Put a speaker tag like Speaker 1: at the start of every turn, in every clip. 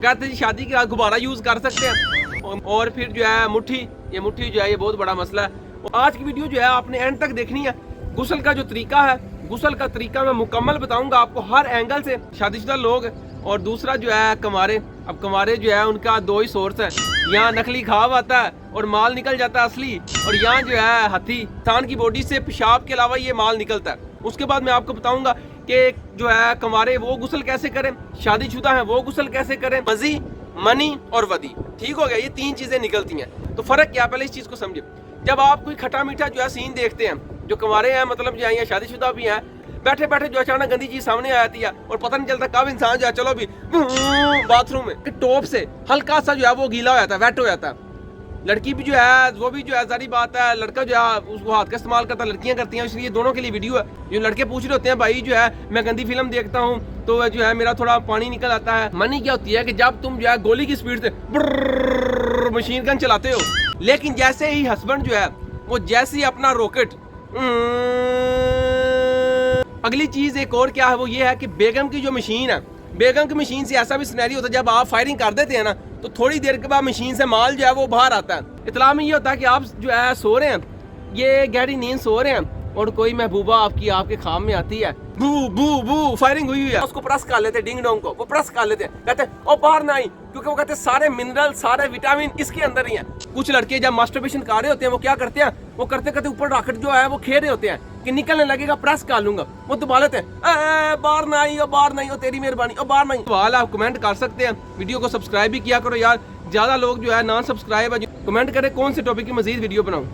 Speaker 1: कहते हैं शादी के गुब्बारा यूज कर सकते हैं और फिर जो है मुट्ठी जो है ये बहुत बड़ा मसला है। आज की वीडियो जो है आपने एंड तक देखनी है। गुस्ल का जो तरीका है, गुस्ल का तरीका मैं मुकम्मल बताऊंगा आपको हर एंगल से। शादीशुदा लोग और दूसरा जो है कमारे। अब कमारे जो है उनका दो ही सोर्स है, यहाँ नकली खाब आता है और माल निकल जाता है असली, और यहाँ जो है हथी इंसान की बॉडी से पेशाब के अलावा ये माल निकलता है। उसके बाद मैं आपको बताऊंगा कि जो है कमारे वो गुस्ल कैसे करें, शादीशुदा है वो गुस्ल कैसे करें, मजी, मनी और वदी। ठीक हो गया, ये तीन चीजें निकलती हैं। तो फर्क क्या, पहले इस चीज को समझे। जब आप कोई खट्टा मीठा जो है सीन देखते हैं, जो कमारे हैं मतलब जो है या शादीशुदा भी हैं, बैठे बैठे जो अचानक गंदी चीज सामने आ जाती है और पता नहीं चलता कब इंसान जो है चलो भी बाथरूम में टॉप से हल्का सा जो है वो गीला हो जाता है, वेट हो जाता है। लड़की भी जो है वो भी जो है सारी बात है, लड़का जो है उसको हाथ का इस्तेमाल करता है, लड़कियां करती हैं, इसलिए दोनों के लिए वीडियो है। जो लड़के पूछ रहे होते हैं भाई जो है मैं गंदी फिल्म देखता हूँ तो जो है मेरा थोड़ा पानी निकल आता है। मनी क्या होती है कि जब तुम जो है गोली की स्पीड से मशीन गन चलाते हो, लेकिन जैसे ही हस्बैंड जो है वो जैसे ही अपना रॉकेट। अगली चीज एक और क्या है, वो ये है कि बेगम की जो मशीन है, बेगम की मशीन से ऐसा भी सिनेरियो होता है जब आप फायरिंग कर देते हैं ना तो थोड़ी देर के बाद मशीन से माल जो है वो बाहर आता है। इतला में ये होता है कि आप जो है सो रहे हैं, ये गहरी नींद सो रहे हैं और कोई महबूबा आपके ख्वाब में आती है, बू बू बू फायरिंग हुई है, उसको प्रेस कर लेते हैं, डिंग डोंग को वो प्रेस कर लेते हैं, कहते हैं ओ बाहर ना आई, क्योंकि वो कहते हैं सारे मिनरल सारे विटामिन इसके अंदर ही हैं। कुछ लड़के जब मास्टरबेशन कर रहे होते हैं वो क्या करते हैं, वो करते करते ऊपर रॉकेट जो है वो खेल रहे होते हैं कि निकलने लगेगा, प्रेस कर लूंगा, वो दबा लेते हैं, बाहर ना आई, बाहर नहीं हो, तेरी मेहरबानी, बाहर नहीं। सवाल आप कमेंट कर सकते हैं, वीडियो को सब्सक्राइब भी किया करो यार, ज्यादा लोग जो है नॉन सब्सक्राइब है। कमेंट करें कौन से टॉपिक की मजीद वीडियो बनाऊं।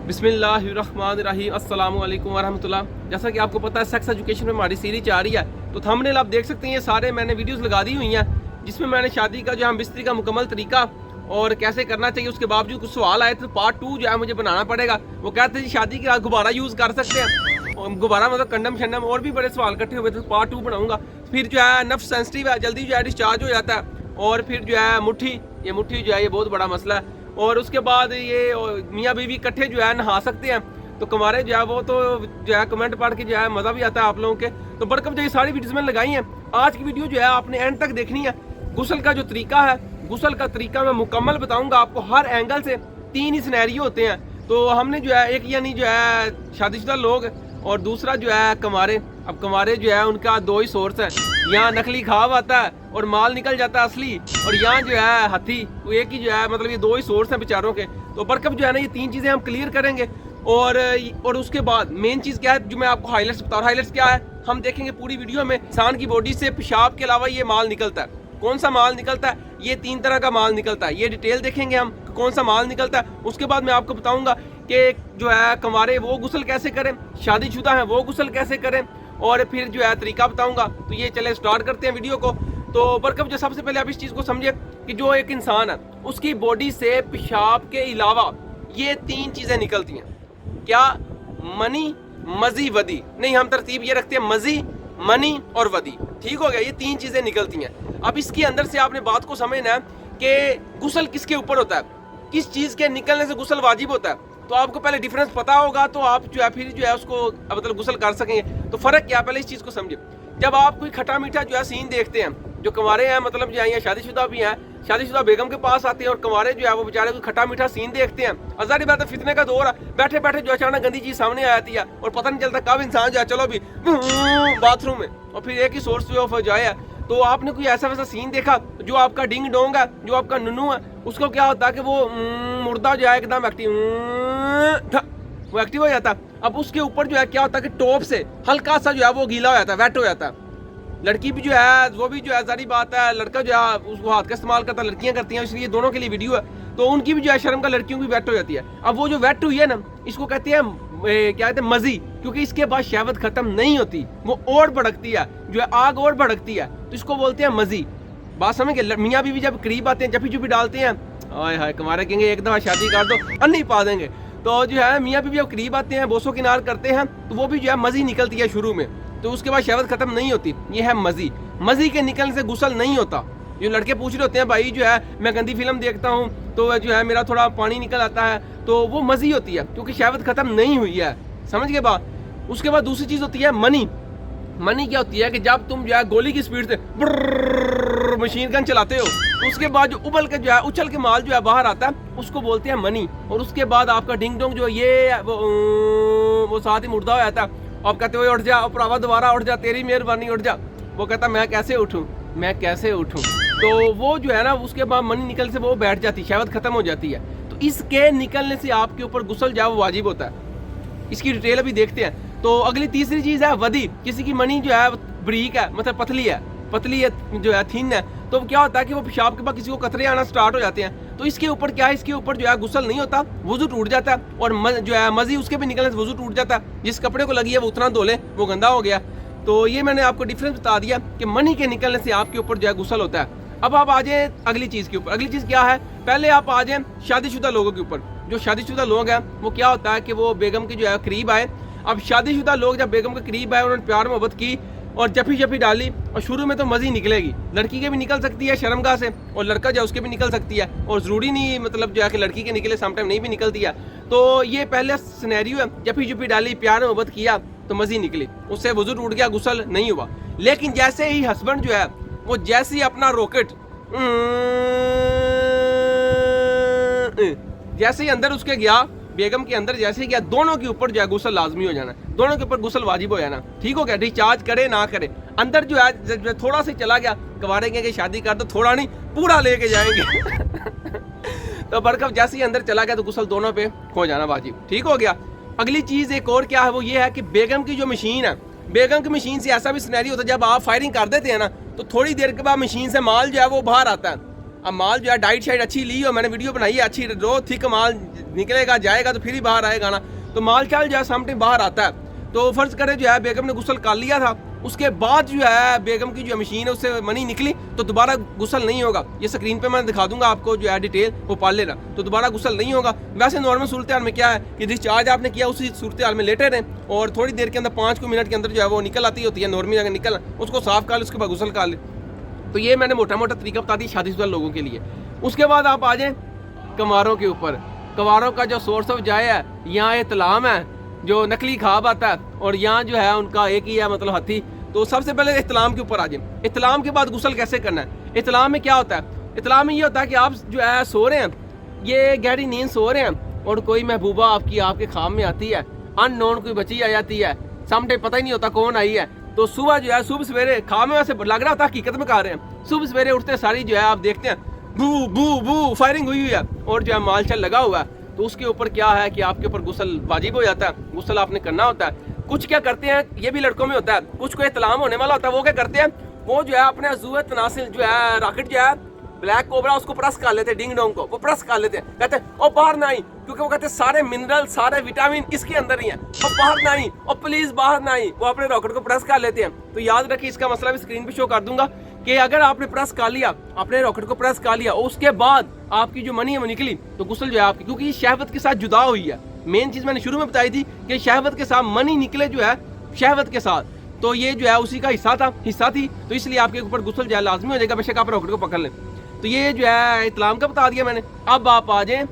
Speaker 1: बिस्मिल्लाहिर्रहमानिर्रहीम, अस्सलामु अलैकुम वरहमतुल्लाह। जैसा कि आपको पता है सेक्स एजुकेशन में हमारी सीरीज आ रही है, तो थंबनेल आप देख सकते हैं, ये सारे मैंने वीडियोस लगा दी हुई हैं जिसमें मैंने शादी का जो हम बिस्तरी का मुकम्मल तरीका और कैसे करना चाहिए, उसके बावजूद कुछ सवाल आए थे, पार्ट 2 जो है मुझे बनाना पड़ेगा। वो कहते हैं शादी के गुब्बारा यूज कर सकते हैं, और गुब्बारा मतलब कंडम शंडम और भी बड़े सवाल इकट्ठे हुए थे, पार्ट 2 बनाऊंगा। फिर जो है नफ्स सेंसिटिव है, जल्दी जो है डिस्चार्ज हो जाता है, और फिर जो है मुट्ठी जो है ये बहुत बड़ा मसला है। और उसके बाद ये मियाँ बीवी इकट्ठे जो है नहा सकते हैं, तो कमारे जो है वो तो जो है कमेंट पढ़ के जो है मजा भी आता है आप लोगों के। तो बरकत जो ये सारी वीडियोस मैंने लगाई हैं, आज की वीडियो जो है आपने एंड तक देखनी है। गुस्ल का जो तरीका है, गुस्ल का तरीका मैं मुकम्मल बताऊंगा आपको हर एंगल से। 3 ही सिनेरियो होते हैं, तो हमने जो है एक यानी जो है शादीशुदा लोग और दूसरा जो है कमारे। अब कमारे जो है उनका 2 ही सोर्स है, यहाँ नकली खाब आता है और माल निकल जाता है असली, और यहाँ जो है हथी, वो एक ही जो है मतलब ये 2 ही सोर्स हैं बेचारों के। तो बरकत जो है ना ये 3 चीजें हम क्लियर करेंगे। और उसके बाद मेन चीज क्या है जो मैं आपको हाईलाइट्स बता रहा हूँ। हाईलाइट्स क्या है हम देखेंगे पूरी वीडियो में। इंसान की बॉडी से पेशाब के अलावा ये माल निकलता है। कौन सा माल निकलता है, ये 3 तरह का माल निकलता है, ये डिटेल देखेंगे हम कौन सा माल निकलता है। उसके बाद मैं आपको बताऊंगा कि जो है कमारे वो गुस्ल कैसे करें, शादीशुदा है वो गुस्ल कैसे करें, और फिर जो है तरीका बताऊंगा। तो ये चले स्टार्ट करते हैं वीडियो को। तो बरकत जो सबसे पहले आप इस चीज को समझे कि जो एक इंसान है उसकी बॉडी से पेशाब के अलावा ये 3 चीजें निकलती हैं। क्या? मनी, मजी, वदी। नहीं, हम तरतीब ये रखते हैं मजी, मनी और वदी। ठीक हो गया, ये 3 चीजें निकलती हैं। अब इसके अंदर से आपने बात को समझना है कि गुस्ल किसके ऊपर होता है, किस चीज के निकलने से गुस्ल वाजिब होता है। तो आपको पहले डिफरेंस पता होगा तो आप जो है फिर जो है उसको मतलब गुस्ल कर सकेंगे। तो फर्क क्या, पहले इस चीज को समझे। जब आप कोई खट्टा मीठा जो है सीन देखते हैं, जो कमारे हैं मतलब जो है या शादीशुदा भी हैं, शादीशुदा बेगम के पास आते हैं और कमारे जो है वो बेचारे कोई खट्टा मीठा सीन देखते हैं, अज़ारी बात है फितने का दौर है, बैठे बैठे जो अचानक गंदी चीज सामने आ जाती है और पता नहीं चलता कब इंसान जो है चलो भी बाथरूम में, और फिर एक ही सोर्स जो ऑफ जाए। तो आपने कोई ऐसा वैसा सीन देखा जो आपका डिंग डोंग है, जो आपका नुनू है, उसको क्या होता है कि वो मुर्दा जो है एकदम एक्टिव, वो एक्टिव हो जाता है। अब उसके ऊपर जो है क्या होता है कि टॉप से हल्का सा जो है वो गीला हो जाता है, वेट हो जाता है। लड़की भी जो है वो भी जो है सारी बात है, लड़का जो है उसको हाथ का इस्तेमाल करता है, लड़कियां करती हैं, इसलिए दोनों के लिए वीडियो है। तो उनकी भी जो है शर्म का लड़कियों की वेट हो जाती है। अब वो जो वेट हुई है ना, इसको कहते हैं क्या कहते हैं मजी, क्योंकि इसके बाद शहवत खत्म नहीं होती, वो और भड़कती है, जो है आग और भड़कती है, तो इसको बोलते हैं मजी। बात समझ के मियाँ बीवी जब करीब आते हैं, जपी जुपी डालते हैं, हाय हाय कमारे कहेंगे एक दफा शादी कर दो, अन्नी पा देंगे। तो जो है मियाँ बीवी जब करीब आते हैं, बोसो किनार करते हैं, तो वो भी जो है मजी निकलती है शुरू में, तो उसके बाद शहवत खत्म नहीं होती। ये है मजी। मजी के निकलने से गुस्ल नहीं होता। जो लड़के पूछ रहे होते हैं भाई जो है मैं गंदी फिल्म देखता हूँ तो जो है मेरा थोड़ा पानी निकल आता है, तो वो मजी होती है क्योंकि शहवत खत्म नहीं हुई है। समझ गए बात। उसके बाद दूसरी चीज होती है मनी। मनी क्या होती है कि जब तुम जो है गोली की स्पीड से मशीन गन चलाते हो, तो उसके बाद जो उबल के जो है उछल के माल जो है बाहर आता है उसको बोलते हैं मनी। और उसके बाद आपका डिंग डोंग जो ये वो साथ ही मुर्दा हो जाता है। आप कहते हो उठ जा, और भरावा दोबारा उठ जा, तेरी मेहरबानी उठ जा। वो कहता मैं कैसे उठूं, मैं कैसे उठूं। तो वो जो है ना उसके बाद मनी निकल से वो बैठ जाती है, शहवत खत्म हो जाती है। तो इसके निकलने से आपके ऊपर गुस्ल जो है वो वाजिब होता है। इसकी डिटेल अभी देखते हैं। तो अगली तीसरी चीज़ है वदी। किसी की मनी जो है बरीक है, मतलब पतली है जो है थिन है, तो क्या होता है कि वो पेशाब के बाद किसी को कतरे आना स्टार्ट हो जाते हैं। तो इसके ऊपर क्या है, इसके ऊपर जो है गुस्ल नहीं होता, वुजू टूट जाता है, और जो है मजी उसके भी निकलने से वुजू टूट जाता है। जिस कपड़े को लगी है वो उतना धो ले, वो गंदा हो गया। तो ये मैंने आपको डिफरेंस बता दिया कि मनी के निकलने से आपके ऊपर जो है गुस्ल होता है। अब आप आ जाए अगली चीज़ के ऊपर। अगली चीज़ क्या है, पहले आप आ जाए शादीशुदा लोगों के ऊपर। जो शादीशुदा लोग हैं वो क्या होता है कि वो बेगम के जो है करीब आए। अब शादीशुदा लोग जब बेगम के करीब आए, उन्होंने प्यार मोहब्बत की और जफी डाली, और शुरू में तो मज़ी निकलेगी, लड़की के भी निकल सकती है शर्मगाह से, और लड़का जो है उसके भी निकल सकती है, और ज़रूरी नहीं मतलब जो है कि लड़की के निकले, समटाइम नहीं भी निकलती है। तो ये पहले सिनेरियो है, जफी डाली, प्यार मोहब्बत किया तो मज़ी निकली, उससे वजू टूट गया, गुस्ल नहीं हुआ। लेकिन जैसे ही हस्बैंड जो है वो जैसे ही अपना रॉकेट जैसे ही अंदर उसके गया, बेगम के अंदर जैसे ही गया, दोनों के ऊपर जो है गुस्ल लाजमी हो जाना, दोनों के ऊपर गुस्ल वाजिब हो जाना। ठीक हो गया, रिचार्ज करे ना करे, अंदर जो है थोड़ा सा चला गया, कवारेंगे कि शादी कर दो, थोड़ा नहीं पूरा लेके जाएंगे तो बरकत जैसे ही अंदर चला गया तो गुस्ल दोनों पे हो जाना वाजिब। ठीक हो गया। अगली चीज़ एक और क्या है, वो ये है कि बेगम की जो मशीन है, बेगम की मशीन से ऐसा भी सिनेरियो होता है जब आप फायरिंग कर देते हैं ना, तो थोड़ी देर के बाद मशीन से माल जो है वो बाहर आता है। अब माल जो है डाइट शाइट अच्छी ली हो, मैंने वीडियो बनाई है अच्छी, रो थिक माल निकलेगा जाएगा तो फिर ही बाहर आएगा ना, तो माल चाल जो है सामने बाहर आता है। तो फर्ज करे जो है बेगम ने गुस्ल कर लिया था, उसके बाद जो है बेगम की जो मशीन है उससे मनी निकली, तो दोबारा गुस्ल नहीं होगा। ये स्क्रीन पे मैं दिखा दूंगा आपको जो है डिटेल, वो पढ़ लेना, तो दोबारा गुस्ल नहीं होगा। वैसे नॉर्मल सूरत हाल में क्या है कि डिस्चार्ज आपने किया उसी सूरत हाल में लेटे रहे, और थोड़ी देर के अंदर 5 मिनट के अंदर जो है वो निकल आती होती है, नॉर्मल अगर निकल उसको साफ कर ले, उसके बाद गुस्ल कर ले। तो ये मैंने मोटा मोटा तरीका बता दी शादीशुदा लोगों के लिए। उसके बाद आप आ जाएं कंवारों के ऊपर। कंवारों का जो सोर्स ऑफ जाए है, यहाँ इतलाम है जो नकली खाब आता है, और यहाँ जो है उनका एक ही है मतलब हथी। तो सबसे पहले इतलाम के ऊपर आ जाए। इतलाम के बाद गुस्ल कैसे करना है। इतलाम में क्या होता है, इतलाम में ये होता है कि आप जो है सो रहे हैं, ये गहरी नींद सो रहे हैं, और कोई महबूबा आपके ख्वाब में आती है, अननोन कोई बच्ची आ जाती है, समटाइम पता ही नहीं होता कौन आई है। तो सुबह जो है सुबह सवेरे ख्वाब में वैसे लग रहा था हकीकत में कर रहे हैं, सुबह सवेरे उठते सारी जो है आप देखते हैं बू बू बू फायरिंग हुई है, और जो है माल चल लगा हुआ है। तो उसके ऊपर क्या है कि आपके ऊपर गुस्ल वाजिब हो जाता है, गुस्ल आपने करना होता है। कुछ क्या करते हैं, ये भी लड़कों में होता है, कुछ को इतलाम होने वाला होता है, वो क्या करते हैं, वो जो है अपने अज़ूए तनासिल जो है रॉकेट जो है ब्लैक कोबरा उसको प्रेस कर लेते हैं, डिंग डोंग को वो प्रेस कर लेते हैं, कहते हैं ओ बाहर ना आई, क्योंकि वो कहते हैं सारे मिनरल सारे विटामिन इसके अंदर ही हैं, और बाहर ना आई, और प्लीज बाहर ना आई, वो अपने रॉकेट को प्रेस कर लेते हैं। तो याद रखिए, इसका मसला भी स्क्रीन पे शो कर दूंगा कि अगर आपने प्रेस कर लिया, अपने रॉकेट को प्रेस कर लिया, और उसके बाद आपकी जो मनी है वो निकली, तो गुस्ल जो है आपकी, क्योंकि शहवत के साथ जुदा हुई है। मेन चीज मैंने शुरू में बताई थी कि शहवत के साथ मनी निकले जो है शहवत के साथ, तो ये जो है उसी का हिस्सा थी, तो इसलिए आपके ऊपर गुस्ल जो है लाजमी हो जाएगा, बेशक आप रॉकेट को पकड़ लें। तो ये जो है इतलाम का बता दिया मैंने। अब आप आ जाए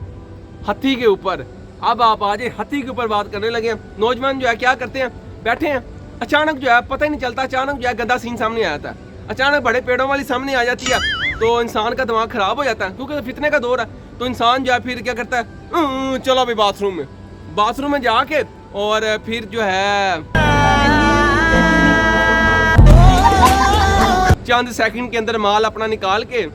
Speaker 1: हथी के ऊपर। अब आप आ जाए हथी के ऊपर बात करने लगे। नौजवान जो है क्या करते हैं, बैठे हैं, अचानक जो है पता ही नहीं चलता, अचानक जो है गंदा सीन सामने आ जाता है, अचानक बड़े पेड़ों वाली सामने आ जाती है, तो इंसान का दिमाग खराब हो जाता है, क्योंकि फितने का दौर है। तो इंसान जो है फिर क्या करता है, चलो अभी बाथरूम में जाके, और फिर जो है चंद सेकंड के अंदर माल अपना निकाल के,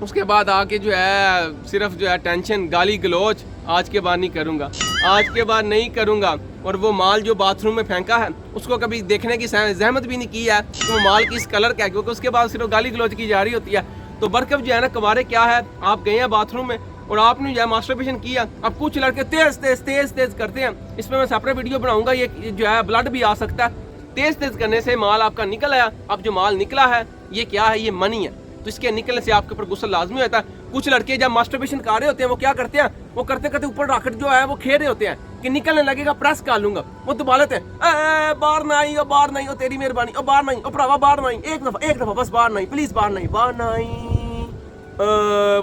Speaker 1: उसके बाद आके जो है सिर्फ जो है टेंशन, गाली गलोच, आज के बाद नहीं करूँगा, आज के बाद नहीं करूँगा। और वो माल जो बाथरूम में फेंका है उसको कभी देखने की जहमत भी नहीं की है तो वो माल किस कलर का है, क्योंकि उसके बाद सिर्फ गाली गलोच की जा रही होती है। तो बरकत जो है ना, कवारे क्या है, आप गए हैं बाथरूम में और आपने जो है मास्टरबेशन किया। अब कुछ लड़के तेज करते हैं, इसमें मैं सेपरेट वीडियो बनाऊंगा, ये जो है ब्लड भी आ सकता है। तेज करने से माल आपका निकल आया। अब जो माल निकला है ये क्या है, ये मनी है, तो इसके निकलने से आपके ऊपर गुस्सा लाजमी होता है। कुछ लड़के जब मास्टरबेशन कर रहे होते हैं वो क्या करते हैं, वो करते करते ऊपर रॉकेट जो है वो खेल रहे होते हैं कि निकलने लगेगा, प्रेस कर लूंगा, वो दबा लेते हैं, बाहर ना आई, बाहर नहीं, तेरी मेहरबानी, बाहर नहीं, भरावा बाहर नहीं, एक दफा बस बाहर नहीं, प्लीज बाहर नहीं,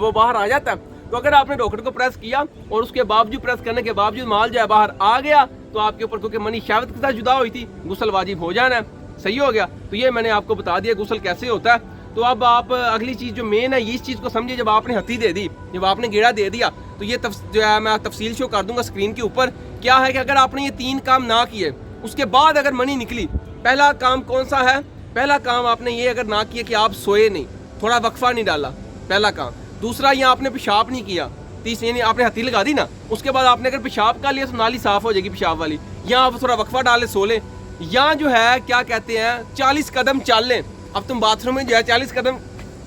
Speaker 1: वो बाहर आ जाता है। तो अगर आपने रॉकेट को प्रेस किया और उसके बावजूद प्रेस करने के बावजूद माल जो है बाहर आ गया, तो आपके ऊपर, क्योंकि मनी शहवत के साथ जुदा हुई थी, गुस्ल वाजिब हो जाना है। सही हो गया। तो ये मैंने आपको बता दिया गुस्ल कैसे होता है। तो अब आप अगली चीज़ जो मेन है ये इस चीज़ को समझिए, जब आपने हथी दे दी, जब आपने गेड़ा दे दिया, तो ये जो है मैं तफसील शो कर दूंगा स्क्रीन के ऊपर। क्या है कि अगर आपने ये 3 काम ना किए, उसके बाद अगर मनी निकली, पहला काम कौन सा है? पहला काम आपने ये अगर ना किया कि आप सोए नहीं, थोड़ा वक्फा नहीं डाला, पहला काम। दूसरा, यहाँ आपने पेशाब नहीं किया। तीसरी, यानी आपने हथी लगा दी ना, उसके बाद आपने अगर पेशाब कर लिया तो नाली साफ हो जाएगी पेशाब वाली। यहाँ आप थोड़ा वक्फा डाले, सो लें। या जो है क्या कहते हैं 40 कदम चल लें। अब तुम बाथरूम में जो है 40 कदम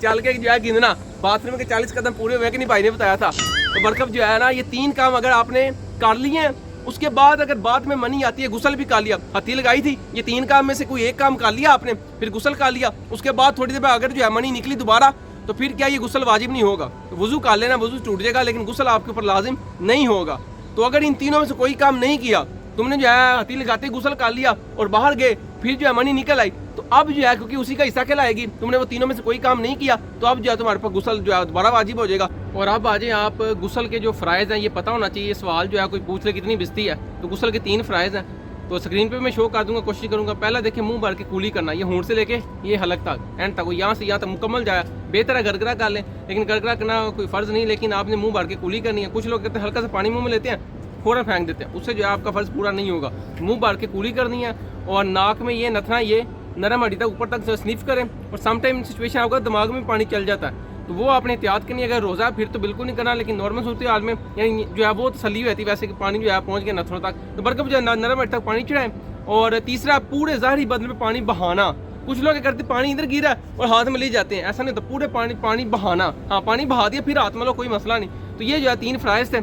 Speaker 1: चल के जो है गिनना, बाथरूम के 40 कदम पूरे हुए कि नहीं, भाई ने बताया था। तो बरकब जो है ना, ये 3 काम अगर आपने कर लिए हैं, उसके बाद अगर बाद में मनी आती है, गुसल भी कर लिया, हथी लगाई थी, ये 3 काम में से कोई एक काम कर लिया आपने, फिर गुसल कर लिया, उसके बाद थोड़ी देर बाद अगर जो है मनी निकली दोबारा, तो फिर क्या ये गुसल वाजिब नहीं होगा। तो वुजू कर लेना, वुजू टूट जाएगा, लेकिन गुसल आपके ऊपर लाजिम नहीं होगा। तो अगर इन तीनों में से कोई काम नहीं किया, तुमने जो है हथी लगाते गुसल कर लिया और बाहर गए, फिर जो है मनी निकल आई, तो अब जो है क्योंकि उसी का हिस्सा कहलाएगी, तुमने वो तीनों में से कोई काम नहीं किया, तो अब जो है तुम्हारे पर गुसल जो है दोबारा वाजिब हो जाएगा। और अब आ जाए आप गुसल के जो फ़राइज़ हैं, ये पता होना चाहिए। सवाल जो है कोई पूछ ले कितनी बिस्ती है, तो गुसल के 3 फ़राइज़ हैं, तो स्क्रीन पे मैं शो कर दूंगा, कोशिश करूंगा। पहला देखिए, मुंह भर के कुली करना, ये होंठ से लेके ये हलक तक, एंड तक, यहाँ से यहाँ तक मुकम्मल जाए। बेहतर है गरगरा कर लें, लेकिन गरगरा करना कोई फ़र्ज़ नहीं, लेकिन आपने मुंह भर के कुली करनी है। कुछ लोग कहते हैं हल्का सा पानी मुंह में लेते हैं, फ़ौरन फेंक देते हैं, उससे जो है आपका फ़र्ज़ पूरा नहीं होगा। मुंह भर के कुली करनी है, और नाक में ये नथना ये नरम हड्डी तक ऊपर तक स्निफ करें। और समटाइम सिचुएशन आपका दिमाग में पानी चल जाता है, तो वो आपने एहतियात करनी है। अगर रोज़ा है फिर तो बिल्कुल नहीं करना, लेकिन नॉर्मल सूरत हाल में यानी जो है वो तसल्ली रहती है वैसे कि पानी जो है पहुँच गया नथनों तक, तो बरकब जो है नरम हड्डी तक पानी चढ़ाएं। और तीसरा, पूरे ज़ाहिरी बदन में पानी बहाना। कुछ लोग क्या करते, पानी इधर गिरा और हाथ में ले जाते हैं, ऐसा नहीं, तो पूरे पानी बहाना। हाँ, पानी बहा दिया फिर हाथ में लो, कोई मसला नहीं। तो ये जो है 3 फ़राइज़ थे।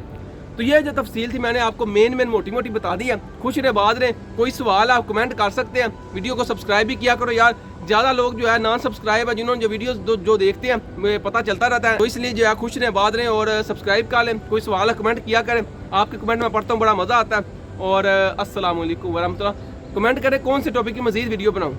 Speaker 1: तो ये जो तफसील थी मैंने आपको मेन मोटी मोटी बता दी है। खुश रहे, बात रहे। कोई सवाल आप कमेंट कर सकते हैं। वीडियो को सब्सक्राइब भी किया करो यार, ज़्यादा लोग जो है नॉन सब्सक्राइब है, जिन्होंने जो वीडियोस जो देखते हैं मुझे पता चलता रहता है, तो इसलिए जो है खुश रहे, बात रहे और सब्सक्राइब कर लें। कोई सवाल है कमेंट किया करें, आपके कमेंट में पढ़ता हूँ, बड़ा मज़ा आता है। और अस्सलाम वालेकुम वरहमतुल्लाह। कमेंट करें कौन से टॉपिक की मज़ीद वीडियो बनाऊँ।